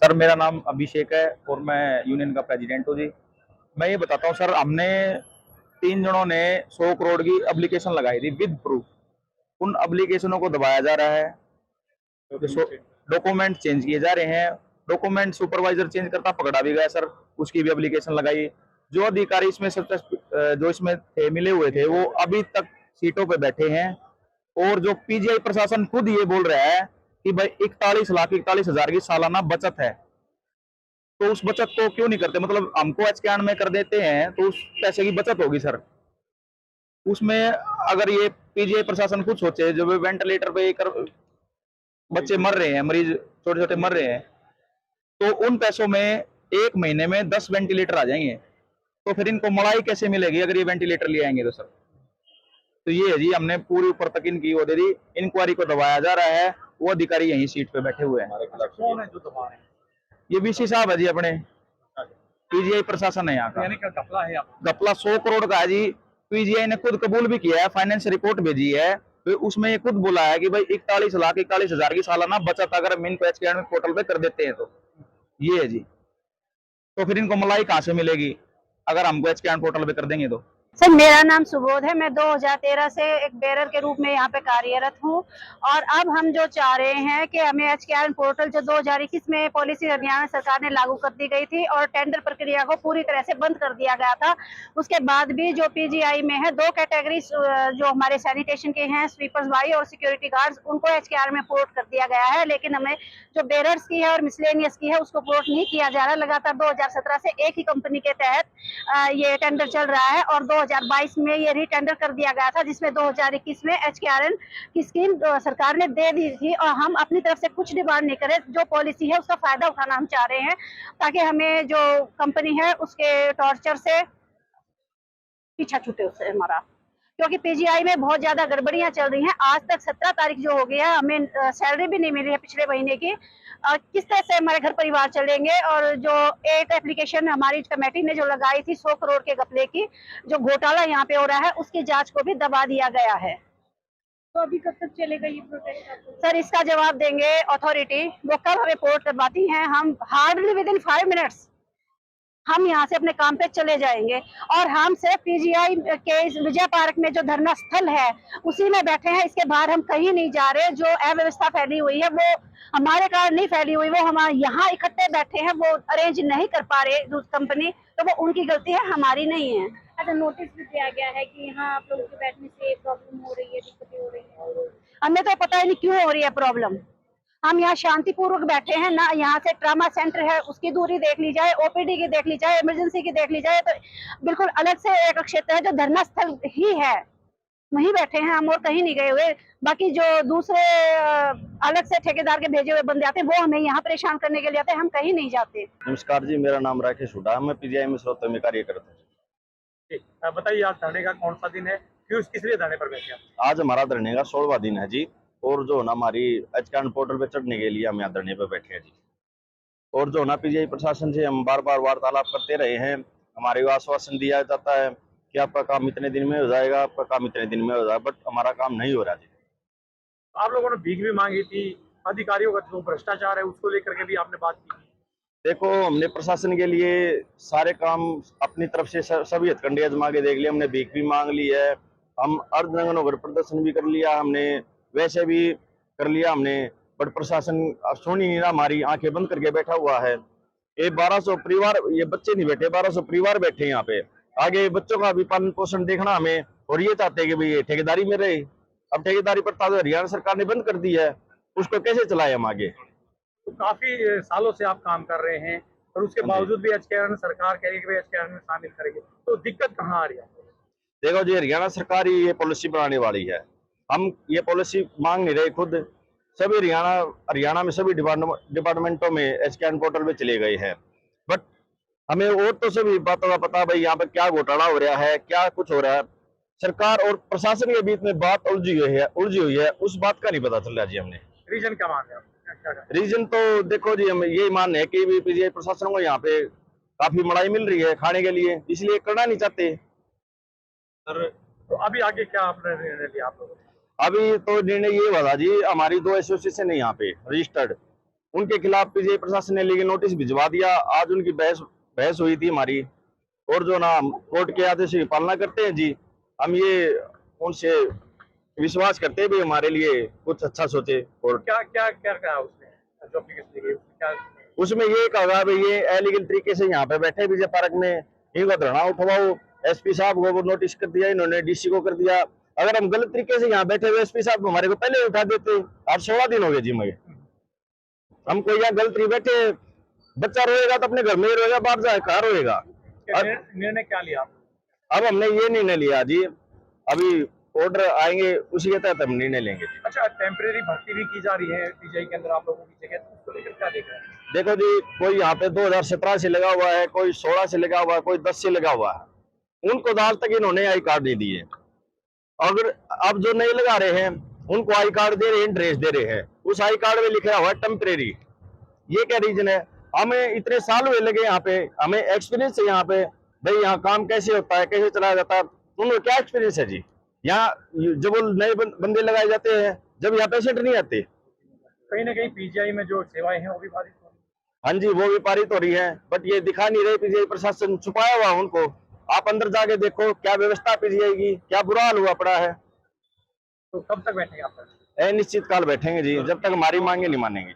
Sir मेरा नाम अभिषेक है और मैं यूनियन का प्रेसिडेंट हूँ जी। मैं ये बताता हूँ सर, हमने 3 जनों ने 100 करोड़ की एप्लीकेशन लगाई थी विद प्रूफ। उन एप्लीकेशनों को दबाया जा रहा है, डॉक्यूमेंट चेंज किए जा रहे हैं। डॉक्यूमेंट सुपरवाइजर चेंज करता पकड़ा भी गया सर, उसकी भी एप्लीकेशन लगाई। जो अधिकारी इसमें जो इसमें थे, मिले हुए थे, वो अभी तक सीटों पे बैठे हैं। और जो पीजीआई प्रशासन खुद ये बोल रहा है कि भाई 41,41,000 की सालाना बचत है, तो उस बचत को क्यों नहीं करते? मतलब हमको एचकेआन में कर देते हैं तो उस पैसे की बचत होगी सर उसमें। अगर ये पीजीआई प्रशासन खुद सोचे, जो वेंटिलेटर पे बच्चे मर रहे हैं, मरीज छोटे छोटे मर रहे हैं, तो उन पैसों में 1 महीने में 10 वेंटिलेटर आ जाएंगे, तो फिर इनको मलाई कैसे मिलेगी अगर ये वेंटिलेटर ले आएंगे तो सर? तो ये है जी, हमने पूरी ऊपर तक इनकी वो दे दी, इंक्वायरी को दबाया जा रहा है। वो अधिकारी यहीं सीट पे बैठे हुए हैं। कौन है जो दबा रहे हैं? ये बीसी साहब है जी, अपने पीजीआई प्रशासन है यहाँ का। यानी क्या घपला है यहाँ? घपला 100 करोड़ का है जी। पीजीआई ने खुद कबूल भी किया है, फाइनेंस रिपोर्ट भेजी है, तो उसमें ये खुद बोला है कि भाई 41,41,000 की सालाना बचत अगर हम इनको एचकेआन पोर्टल पे कर देते हैं तो ये है जी। तो फिर इनको मलाई कहाँ से मिलेगी अगर हमको एचकेआन पोर्टल पे कर देंगे तो? सर मेरा नाम सुबोध है। मैं 2013 से एक बेरर के रूप में यहाँ पे कार्यरत हूँ और अब हम जो चाह रहे हैं कि हमें एचकेआरएन पोर्टल जो 2021 में पॉलिसी हरियाणा सरकार ने लागू कर दी गई थी और टेंडर प्रक्रिया को पूरी तरह से बंद कर दिया गया था, उसके बाद भी जो पीजीआई में है 2 कैटेगरी जो हमारे सैनिटेशन के हैं, स्वीपर्स भाई और सिक्योरिटी गार्ड्स, उनको एचकेआर में पोर्ट कर दिया गया है। लेकिन हमें जो बेरर्स की है और मिसलेनियस की है उसको पोर्ट नहीं किया जा रहा। लगातार 2017 से एक ही कंपनी के तहत ये टेंडर चल रहा है और 2022 में ये रीटेंडर कर दिया गया था, जिसमें 2021 में एचकेआरएन की स्कीम सरकार ने दे दी थी और हम अपनी तरफ से कुछ डिमांड नहीं करे। जो पॉलिसी है उसका फायदा उठाना हम चाह रहे हैं ताकि हमें जो कंपनी है उसके टॉर्चर से पीछा छूटे उससे हमारा, क्योंकि पीजीआई में बहुत ज्यादा गड़बड़ियां चल रही हैं। आज तक 17 तारीख जो हो गया, हमें सैलरी भी नहीं मिली है पिछले महीने की। किस तरह से हमारे घर परिवार चलेंगे? और जो एक एप्लीकेशन हमारी कमेटी ने जो लगाई थी 100 करोड़ के घपले की, जो घोटाला यहाँ पे हो रहा है, उसकी जांच को भी दबा दिया गया है। तो अभी कब तक चलेगा ये प्रोटेस्ट? सर इसका जवाब देंगे अथॉरिटी, वो कब हमें पोर्ट करवाती हैं। हम हार्डली विद इन 5 मिनट्स हम यहाँ से अपने काम पे चले जाएंगे और हम सिर्फ पीजीआई के विजय पार्क में जो धरना स्थल है उसी में बैठे हैं। इसके बाहर हम कहीं नहीं जा रहे। जो अव्यवस्था फैली हुई है वो हमारे कारण नहीं फैली हुई, वो हमारे यहाँ इकट्ठे बैठे हैं, वो अरेंज नहीं कर पा रहे कंपनी, तो वो उनकी गलती है, हमारी नहीं है। अच्छा, नोटिस भी दिया गया है कि यहाँ आप लोगों के बैठने से प्रॉब्लम हो रही है, दिक्कतें हो रही है। हमें तो पता ही नहीं क्यों हो रही है प्रॉब्लम। हम यहाँ शांतिपूर्वक बैठे हैं ना। यहाँ से ट्रामा सेंटर है उसकी दूरी देख ली जाए, ओपीडी की देख ली जाए, इमरजेंसी की देख ली जाए, तो बिल्कुल अलग से एक क्षेत्र है जो धरना स्थल ही है, वहीं बैठे हैं हम और कहीं नहीं गए हुए। बाकी जो दूसरे अलग से ठेकेदार के भेजे हुए बंदे आते हैं वो हमें यहाँ परेशान करने के लिए आते हैं, हम कहीं नहीं जाते। नमस्कार जी, मेरा नाम राकेश हुडा है, मैं पीजीआई में स्रोत में कार्य करता हूँ। बताइए, आज धरने का कौन सा दिन है, क्यों किस लिए धरने पर बैठे आप? आज हमारा धरने का 16वां दिन है जी, और जो ना हमारी एचकेआरएन पोर्टल पे चढ़ने के लिए हम यहाँ धरने पे बैठे हैं जी। और जो ना पीजीआई प्रशासन से हम बार बार वार्तालाप करते रहे हैं। हमारे को आश्वासन दिया जाता है कि आपका काम इतने दिन में हो जाएगा, आपका काम इतने दिन में हो जाएगा, बट हमारा काम नहीं हो रहा जी। आप लोगों ने भीख भी मांगी थी, अधिकारियों का जो भ्रष्टाचार है उसको लेकर के भी आपने बात की? देखो, हमने प्रशासन के लिए सारे काम अपनी तरफ से सभी हथकंडे आजमा के देख लिए। हमने भीख भी मांग ली है, हम अर्धनग्न प्रदर्शन भी कर लिया, हमने वैसे भी कर लिया हमने, बट प्रशासन सुन ही नहीं रहा, हमारी आंखें बंद करके बैठा हुआ है। ये 1200 परिवार, ये बच्चे नहीं बैठे, 1200 परिवार बैठे हैं यहाँ पे। आगे बच्चों का भी पालन पोषण देखना हमें, और ये चाहते हैं कि भाई ये ठेकेदारी में रहे। अब ठेकेदारी प्रथा हरियाणा सरकार ने बंद कर दी है, उसको कैसे चलाए हम आगे? तो काफी सालों से आप काम कर रहे हैं और उसके बावजूद भी एचकेआरएन सरकार कह रही है कि एचकेआरएन में शामिल करेंगे, तो दिक्कत कहाँ आ रही है? देखो जी, हरियाणा सरकार ही ये पॉलिसी बनाने वाली है, हम ये पॉलिसी मांग नहीं रहे खुद। सभी हरियाणा में सभी डिपार्टमेंटों में एचकेआरएन पोर्टल पे चले गए हैं, बट हमें और तो सभी बातों का पता भाई यहाँ पे क्या घोटाला हो रहा है, क्या कुछ हो रहा है। सरकार और प्रशासन के बीच में बात उलझी हुई है, उस बात का नहीं पता चल रहा जी। हमने रीजन क्या मान रहे हैं आप? रीजन तो देखो जी, हम यही मान है कि पीजीआई प्रशासन को यहाँ पे काफी मलाई मिल रही है खाने के लिए, इसलिए करना नहीं चाहते। सर, तो अभी आगे क्या आपने निर्णय लिया आप लोगों ने? अभी तो निर्णय ये हुआ जी, हमारी 2 एसोसिएशन है यहाँ पे रजिस्टर्ड, उनके खिलाफ पीजीआई प्रशासन ने लीगल नोटिस भिजवा दिया। आज उनकी बहस हुई थी हमारी, और जो ना हम कोर्ट के आदेश की पालना करते हैं जी। हम ये उनसे विश्वास करते हैं भी हमारे लिए कुछ अच्छा सोचे। और क्या क्या क्या कहा उसने जो एप्लीकेशन दी गई, क्या उसमें ये कहा भाई ये अलीगल तरीके से यहाँ पे बैठे विजय पार्क में, इनका धरना उठवाओ। एसपी साहब को वो नोटिस कर दिया, इन्होंने डीसी को कर दिया। अगर हम गलत तरीके से यहाँ बैठे हुए एसपी साहब हमारे को पहले उठा देते। आज 16 दिन हो गए जी मगे, हम कोई यहाँ गलत नहीं बैठे। बच्चा रोएगा तो अपने घर में ही रोएगा, बाहर जाए कहाँ रोएगा। निर्णय क्या लिया आपने? अब हमने ये निर्णय लिया जी, अभी ऑर्डर आएंगे उसी के तहत हम निर्णय लेंगे। अच्छा, टेम्परेरी भर्ती भी की जा रही है पीजीआई के अंदर आप लोगों की जगह, तो उसको लेकर क्या देख रहे हैं? देखो जी, कोई यहाँ पे 2017 से लगा हुआ है, कोई 16 से लगा हुआ है, कोई 10 से लगा हुआ है। उनको आज तक इन्होंने आई कार्ड नहीं दिए। अगर अब जो नए लगा रहे हैं उनको आई कार्ड दे रहे हैं, ड्रेस दे रहे हैं। उस आई कार्ड में लिखा हुआ है टेम्परेरी। ये क्या रीजन है? हमें इतने साल हुए लगे यहाँ पे, हमें एक्सपीरियंस है यहाँ पे, भाई यहाँ काम कैसे होता है, कैसे चलाया जाता है। उनको क्या एक्सपीरियंस है जी? यहाँ जब वो नए बंदे लगाए जाते हैं, जब यहाँ पेशेंट नहीं आते। कहीं ना कहीं पीजीआई में जो सेवाएं हैं वो भी बाधित हो रही हैं। हाँ जी, वो भी पारित हो रही है, बट ये दिखा नहीं रहे। पीजीआई प्रशासन छुपाया हुआ उनको। आप अंदर जाके देखो क्या व्यवस्था पीजीआई की, क्या बुरा हाल हुआ पड़ा है। तो कब तक बैठेंगे आप? अनिश्चित काल बैठेंगे जी, जब तक हमारी मांगे नहीं मानेंगे।